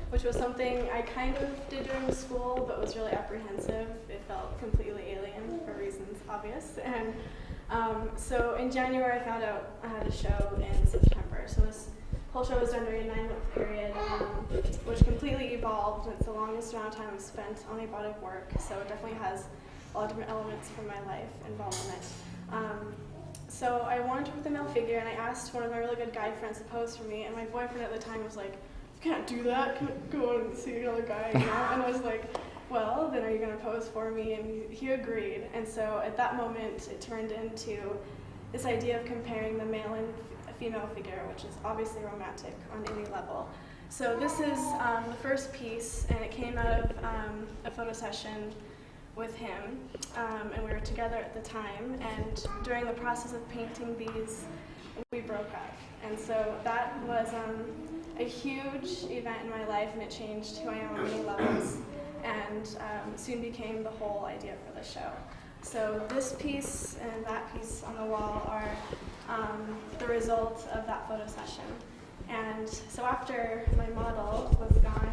which was something I kind of did during school, but was really apprehensive. It felt completely alien for reasons obvious. And so in January, I found out I had a show in September. So this whole show was done during a 9-month period, which completely evolved. It's the longest amount of time I've spent on a body of work, so it definitely has a lot of different elements from my life involved in it. So I wanted to work with a male figure, and I asked one of my really good guy friends to pose for me, and my boyfriend at the time was like, "You can't do that, can't go and see another guy," you know? And I was like, "Well, then are you going to pose for me?" And he agreed. And so at that moment, it turned into this idea of comparing the male and female figure, which is obviously romantic on any level. So this is the first piece, and it came out of a photo session with him, and we were together at the time, and during the process of painting these, we broke up. And so that was a huge event in my life, and it changed who I am on many levels, and soon became the whole idea for the show. So this piece and that piece on the wall are the result of that photo session. And so after my model was gone,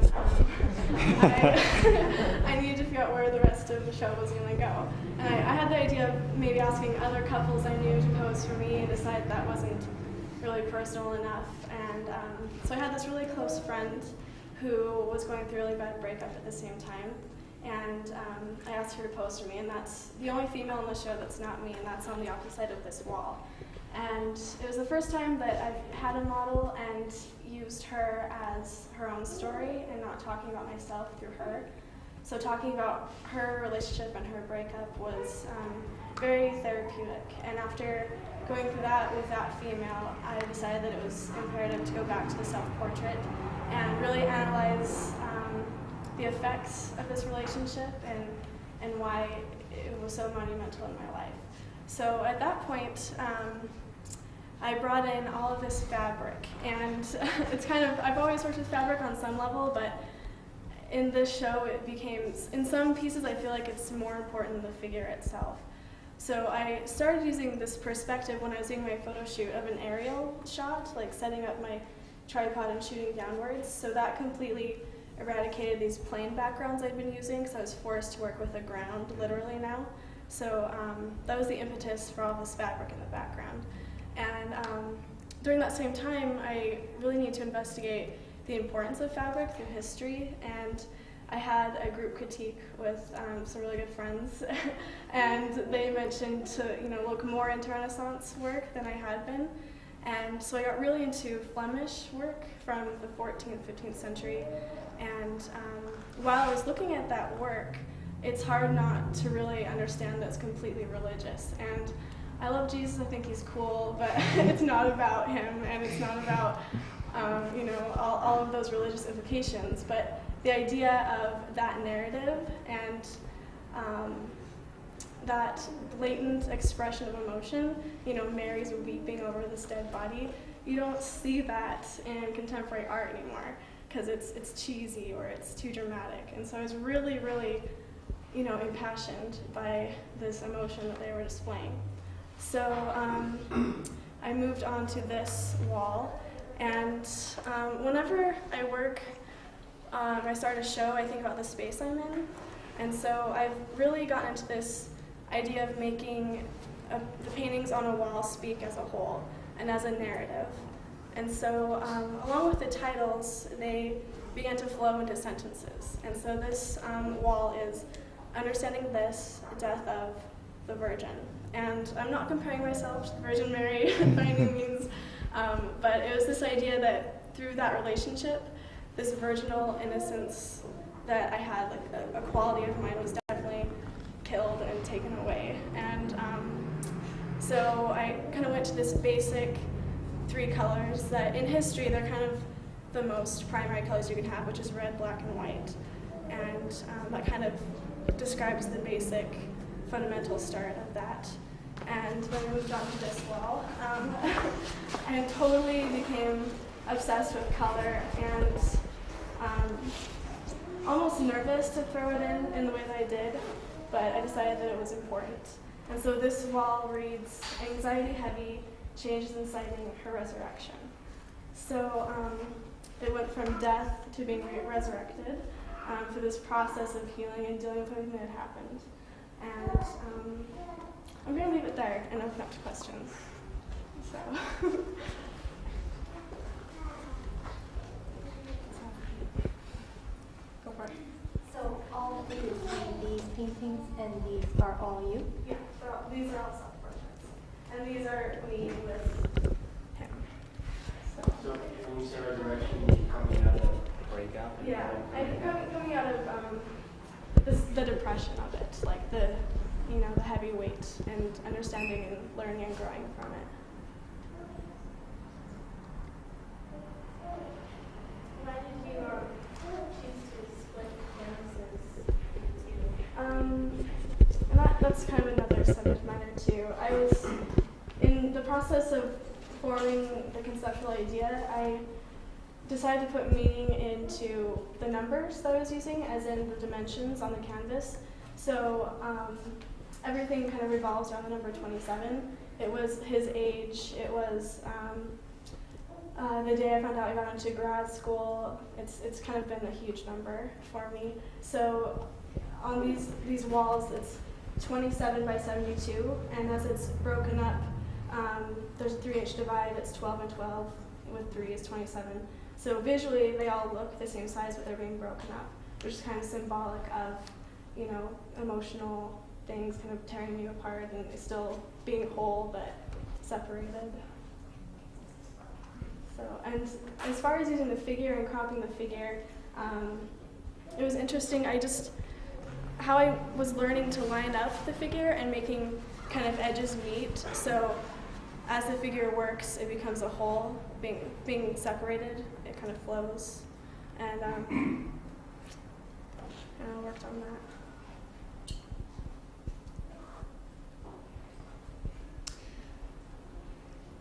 I needed to figure out where the rest of the show was going to go. And I had the idea of maybe asking other couples I knew to pose for me, and decided that wasn't really personal enough. And so I had this really close friend who was going through a really bad breakup at the same time. And I asked her to pose for me, and that's the only female in the show that's not me, and that's on the opposite side of this wall. And it was the first time that I've had a model and used her as her own story and not talking about myself through her. So talking about her relationship and her breakup was very therapeutic. And after going through that with that female, I decided that it was imperative to go back to the self-portrait and really analyze the effects of this relationship and why it was so monumental in my life. So at that point, I brought in all of this fabric, and it's kind of, I've always worked with fabric on some level, but in this show it became, in some pieces I feel like it's more important than the figure itself. So I started using this perspective when I was doing my photo shoot of an aerial shot, like setting up my tripod and shooting downwards. So that completely eradicated these plain backgrounds I'd been using, because I was forced to work with the ground literally now. So that was the impetus for all this fabric in the background. And during that same time, I really need to investigate the importance of fabric through history, and I had a group critique with some really good friends, and they mentioned to look more into Renaissance work than I had been. And so I got really into Flemish work from the 14th, 15th century, and while I was looking at that work, it's hard not to really understand that it's completely religious. And I love Jesus, I think he's cool, but it's not about him, and it's not about all of those religious implications. But the idea of that narrative and that blatant expression of emotion, Mary's weeping over this dead body, you don't see that in contemporary art anymore, because it's cheesy or it's too dramatic. And so I was really, really impassioned by this emotion that they were displaying. So I moved on to this wall, and whenever I work, I start a show, I think about the space I'm in. And so I've really gotten into this idea of making the paintings on a wall speak as a whole and as a narrative. And so along with the titles, they began to flow into sentences. And so this wall is understanding this, death of the Virgin. And I'm not comparing myself to the Virgin Mary by any means, but it was this idea that through that relationship, this virginal innocence that I had, like a quality of mine, was definitely killed and taken away. And so I kind of went to this basic 3 colors that in history they're kind of the most primary colors you can have, which is red, black, and white. And that kind of describes the basic fundamental start of that. And then I moved on to this wall, and totally became obsessed with color and almost nervous to throw it in the way that I did, but I decided that it was important. And so this wall reads, "Anxiety heavy, changes inciting her resurrection." So it went from death to being resurrected through this process of healing and dealing with everything that had happened. And I'm going to leave it there and open up to questions. So. Go for it. So all of these paintings and these are all you? Yeah, these are all self-portraits. And these are me with him. So when you say resurrection, coming out of breakout? Yeah, coming out of the depression of it, like the heavy weight and understanding and learning and growing from it. Why did you choose to split canvases? And that's kind of another subject matter too. I was in the process of forming the conceptual idea. I decided to put meaning into the numbers that I was using, as in the dimensions on the canvas. So everything kind of revolves around the number 27. It was his age. It was the day I found out I got into grad school. It's kind of been a huge number for me. So on these walls, it's 27 by 72, and as it's broken up, there's a 3-inch divide. It's 12 and 12, with 3 is 27. So visually, they all look the same size, but they're being broken up, which is kind of symbolic of, emotional things kind of tearing you apart and still being whole, but separated. So, and as far as using the figure and cropping the figure, it was interesting. How I was learning to line up the figure and making kind of edges meet. So as the figure works, it becomes a whole. Being separated, it kind of flows. And I worked on that.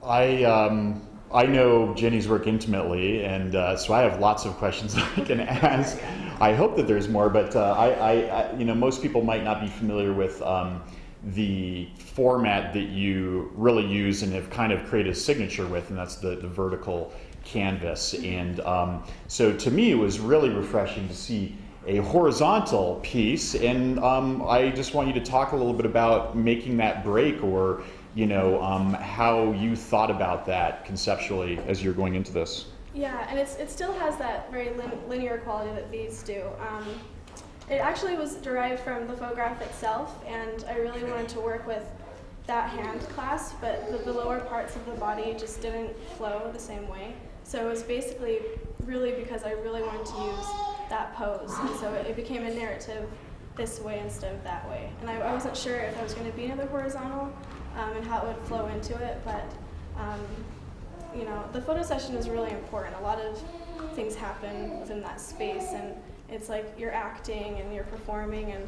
I know Jenny's work intimately, and so I have lots of questions I can ask. I hope that there's more, but I most people might not be familiar with the format that you really use and have kind of created a signature with, and that's the vertical canvas. And so to me, it was really refreshing to see a horizontal piece, and I just want you to talk a little bit about making that break, or how you thought about that conceptually as you're going into this. Yeah, and it still has that very linear quality that these do. It actually was derived from the photograph itself, and I really wanted to work with that hand clasp, but the lower parts of the body just didn't flow the same way. So it was basically really because I really wanted to use that pose, and so it became a narrative this way instead of that way. And I wasn't sure if I was going to be another horizontal and how it would flow into it, but the photo session is really important. A lot of things happen within that space, and it's like you're acting and you're performing. And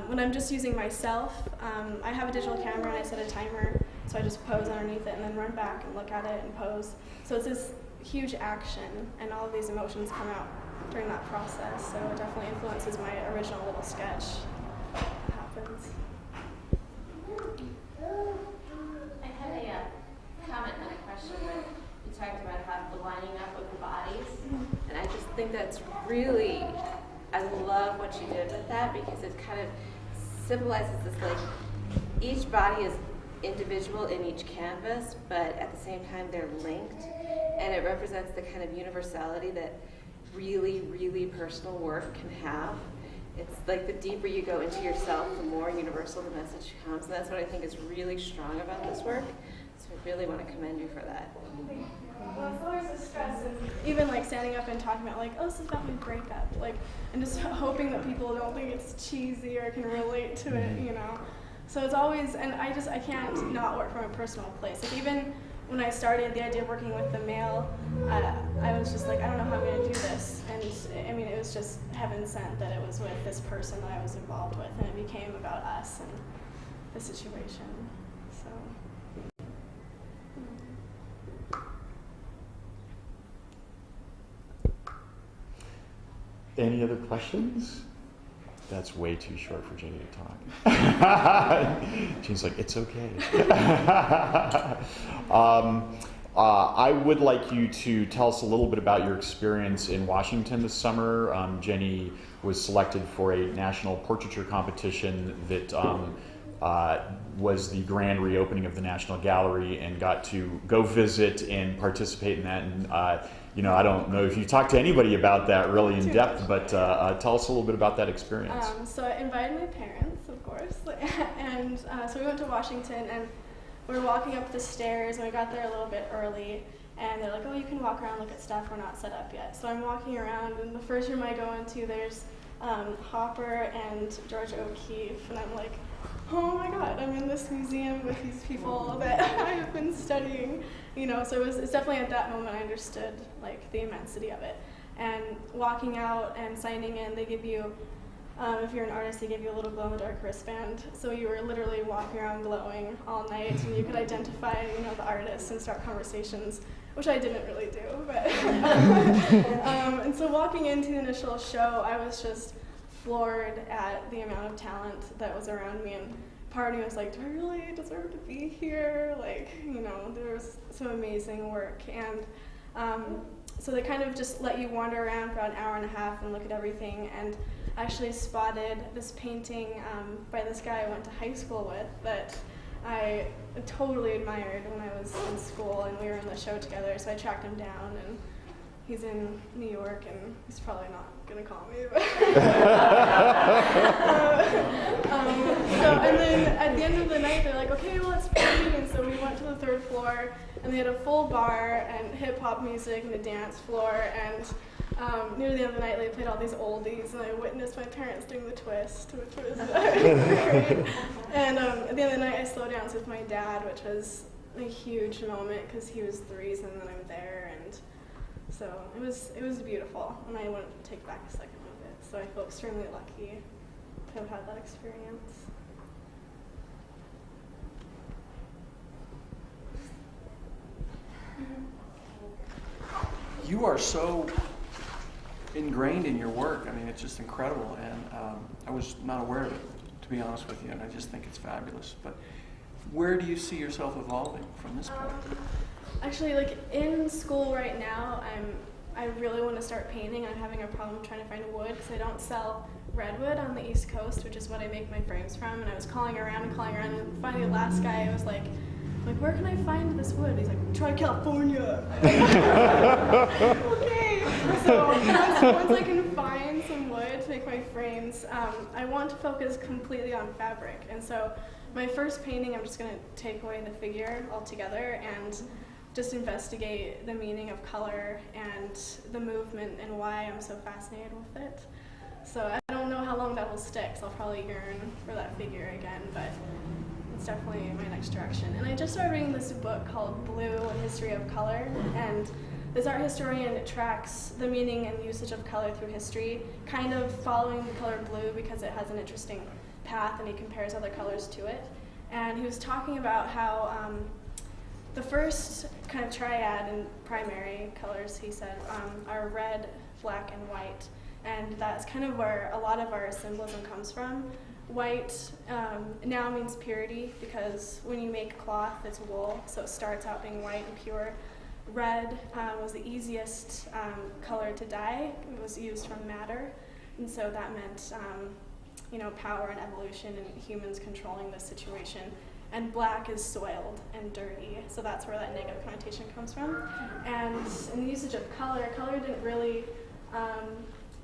when I'm just using myself, I have a digital camera and I set a timer, so I just pose underneath it and then run back and look at it and pose. So it's this huge action, and all of these emotions come out during that process. So it definitely influences my original little sketch that happens. I had a comment and a question when you talked about how the lining up with the bodies, and I just think that's really, I love what you did with that, because it kind of symbolizes this, like, each body is individual in each canvas, but at the same time they're linked, and it represents the kind of universality that really, really personal work can have. It's like the deeper you go into yourself, the more universal the message becomes, and that's what I think is really strong about this work. So I really want to commend you for that. Well, it's always a stress, and even like standing up and talking about this is about my breakup, and just hoping that people don't think it's cheesy or can relate to it, So it's always, and I can't not work from a personal place. Like even when I started the idea of working with the male, I was just like, I don't know how I'm going to do this. And I mean, it was just heaven sent that it was with this person that I was involved with, and it became about us and the situation. So. Any other questions? That's way too short for Jenny to talk. Jenny's like, it's okay. I would like you to tell us a little bit about your experience in Washington this summer. Jenny was selected for a national portraiture competition that was the grand reopening of the National Gallery, and got to go visit and participate in that. And I don't know if you talked to anybody about that really in depth, but tell us a little bit about that experience. So I invited my parents, of course, and so we went to Washington, and we were walking up the stairs, and we got there a little bit early, and they're like, oh, you can walk around, look at stuff, we're not set up yet. So I'm walking around, and the first room I go into, there's Hopper and George O'Keeffe, and I'm like, oh my God, I'm in this museum with these people that I have been studying, so it's definitely at that moment I understood like the immensity of it. And walking out and signing in, they give you, if you're an artist, they give you a little glow-in-the-dark wristband. So you were literally walking around glowing all night, and you could identify, the artist and start conversations, which I didn't really do. But and so walking into the initial show, I was just floored at the amount of talent that was around me. And part of me was like, do I really deserve to be here? There was some amazing work. And so they kind of just let you wander around for about an hour and a half and look at everything. And actually spotted this painting by this guy I went to high school with that I totally admired when I was in school, and we were in the show together, so I tracked him down, and he's in New York, and he's probably not going to call me. But and then at the end of the night, they're like, okay, well, let's paint, and so we went to the third floor, and they had a full bar and hip-hop music and a dance floor, and near the end of the night, they played all these oldies, and I witnessed my parents doing the twist, which was great. And at the end of the night, I slow danced with my dad, which was a huge moment because he was the reason that I'm there, and so it was beautiful, and I wouldn't take back a second of it. So I feel extremely lucky to have had that experience. You are so ingrained in your work. I mean, it's just incredible, and I was not aware of it, to be honest with you, and I just think it's fabulous. But where do you see yourself evolving from this point? Actually, like in school right now, I really want to start painting. I'm having a problem trying to find wood because I don't sell redwood on the East Coast, which is what I make my frames from. And I was calling around, and finally the last guy, I was like, where can I find this wood? He's like, try California. Okay. So once I can find some wood to make my frames, I want to focus completely on fabric. And so my first painting, I'm just going to take away the figure altogether and just investigate the meaning of color and the movement and why I'm so fascinated with it. So I don't know how long that will stick, so I'll probably yearn for that figure again, but it's definitely my next direction. And I just started reading this book called Blue, A History of Color, and this art historian tracks the meaning and usage of color through history, kind of following the color blue because it has an interesting path and he compares other colors to it. And he was talking about how the first kind of triad in primary colors, he said, are red, black, and white. And that's kind of where a lot of our symbolism comes from. White now means purity because when you make cloth, it's wool, so it starts out being white and pure. Red was the easiest color to dye. It was used from matter, and so that meant power and evolution and humans controlling the situation. And black is soiled and dirty, so that's where that negative connotation comes from. And in the usage of color, color didn't really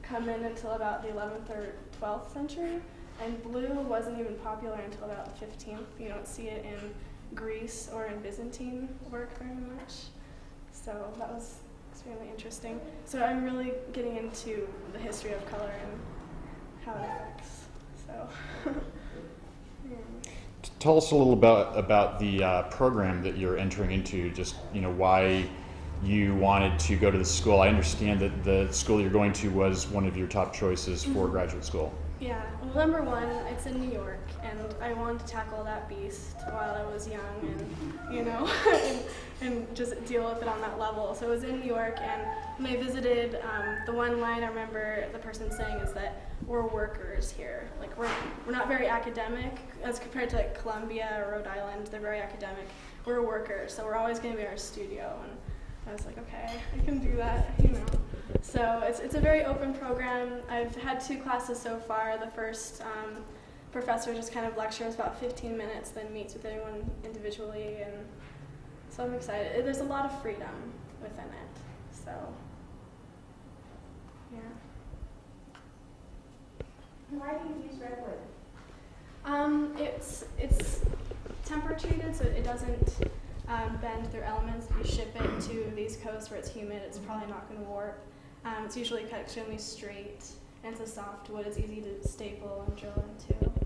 come in until about the 11th or 12th century, and blue wasn't even popular until about the 15th. You don't see it in Greece or in Byzantine work very much. So that was extremely interesting. So I'm really getting into the history of color and how it affects. So. Tell us a little about the program that you're entering into, just why you wanted to go to the school. I understand that the school you're going to was one of your top choices for graduate school. Yeah, well, number one, it's in New York, and I wanted to tackle that beast while I was young and, and just deal with it on that level. So it was in New York, and when I visited, the one line I remember the person saying is that we're workers here. Like, we're not very academic as compared to like Columbia or Rhode Island. They're very academic. we're workers, so we're always going to be in our studio. And I was like, okay, I can do that, you know. So it's a very open program. I've had 2 classes so far. The first professor just kind of lectures about 15 minutes, then meets with everyone individually, and so I'm excited. There's a lot of freedom within it, so yeah. Why do you use redwood? It's temperature treated, so it doesn't bend through elements. If you ship it to the East Coast where it's humid, it's probably not going to warp. It's usually cut extremely straight, and it's a soft wood. It's easy to staple and drill into.